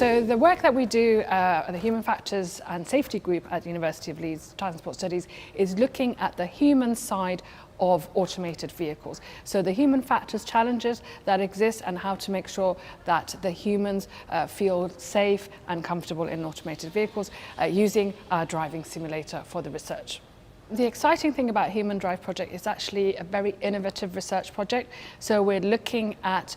So the work that we do at the Human Factors and Safety Group at the University of Leeds Transport Studies is looking at the human side of automated vehicles. So the human factors challenges that exist and how to make sure that the humans feel safe and comfortable in automated vehicles using our driving simulator for the research. The exciting thing about Humandrive project is actually a very innovative research project. So we're looking at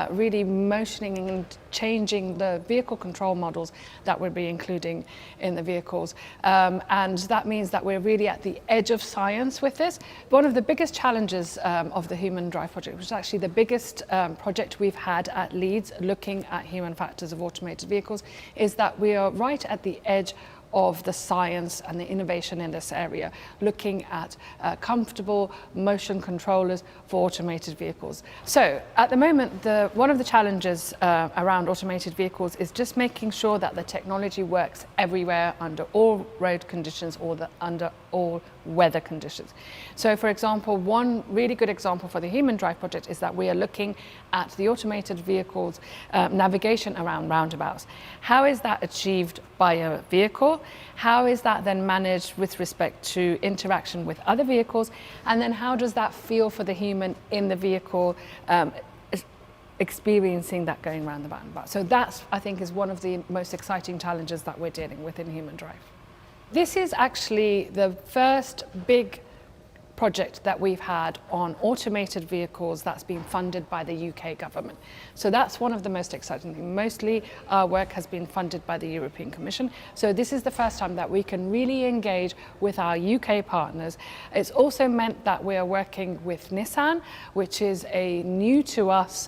really motioning and changing the vehicle control models that we'll be including in the vehicles. And that means that we're really at the edge of science with this. One of the biggest challenges of the Humandrive project, which is actually the biggest project we've had at Leeds looking at human factors of automated vehicles, is that we are right at the edge of the science and the innovation in this area, looking at comfortable motion controllers for automated vehicles. So at the moment, one of the challenges around automated vehicles is just making sure that the technology works everywhere under all road conditions or under all weather conditions. So for example, one really good example for the Humandrive project is that we are looking at the automated vehicles navigation around roundabouts. How is that achieved by a vehicle? How is that then managed with respect to interaction with other vehicles? And then how does that feel for the human in the vehicle experiencing that going around the roundabout? So that's, I think, is one of the most exciting challenges that we're dealing with in Humandrive. This is actually the first big project that we've had on automated vehicles that's been funded by the UK government. So that's one of the most exciting things. Mostly our work has been funded by the European Commission. So this is the first time that we can really engage with our UK partners. It's also meant that we are working with Nissan, which is a new to us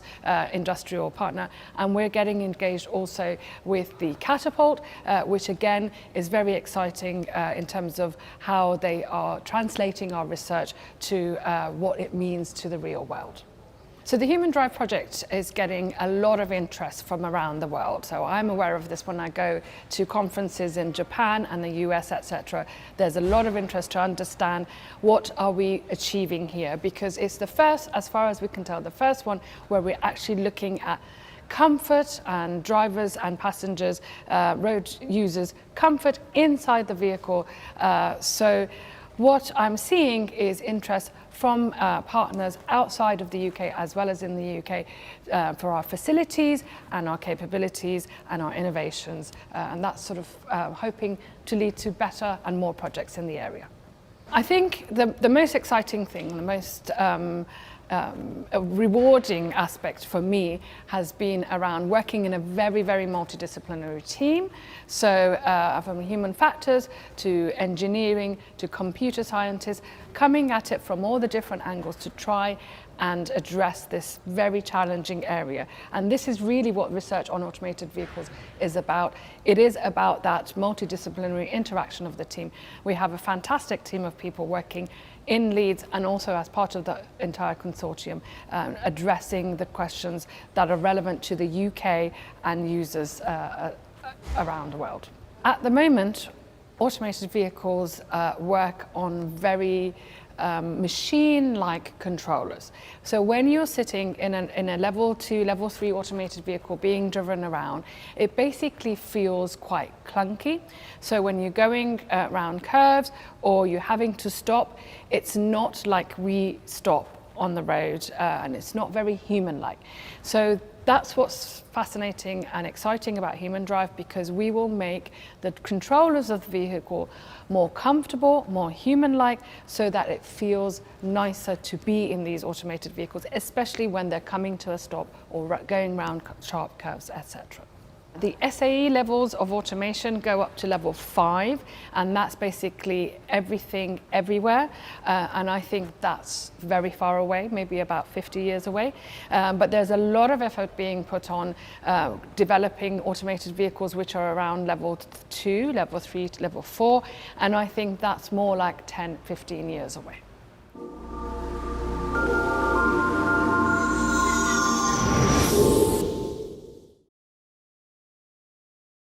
industrial partner, and we're getting engaged also with the Catapult, which again is very exciting in terms of how they are translating our research to what it means to the real world. So the Humandrive project is getting a lot of interest from around the world. So I'm aware of this when I go to conferences in Japan and the US, etc. There's a lot of interest to understand what are we achieving here, because it's the first, as far as we can tell, the first one where we're actually looking at comfort and drivers and passengers, road users, comfort inside the vehicle. So what I'm seeing is interest from partners outside of the UK as well as in the UK for our facilities and our capabilities and our innovations. And that's sort of hoping to lead to better and more projects in the area. I think the most exciting thing, the most a rewarding aspect for me has been around working in a very, very multidisciplinary team. So from human factors to engineering to computer scientists, coming at it from all the different angles to try and address this very challenging area. And this is really what research on automated vehicles is about. It is about that multidisciplinary interaction of the team. We have a fantastic team of people working in Leeds and also as part of the entire consortium, addressing the questions that are relevant to the UK and users around the world. At the moment, automated vehicles work on very machine-like controllers. So when you're sitting in a level 2, level 3 automated vehicle being driven around, it basically feels quite clunky. So when you're going around curves or you're having to stop, it's not like we stop on the road and it's not very human-like. So that's what's fascinating and exciting about Humandrive, because we will make the controllers of the vehicle more comfortable, more human-like, so that it feels nicer to be in these automated vehicles, especially when they're coming to a stop or going around sharp curves, etc. The SAE levels of automation go up to level 5, and that's basically everything everywhere. And I think that's very far away, maybe about 50 years away. But there's a lot of effort being put on developing automated vehicles which are around level 2, level 3 to level 4. And I think that's more like 10, 15 years away.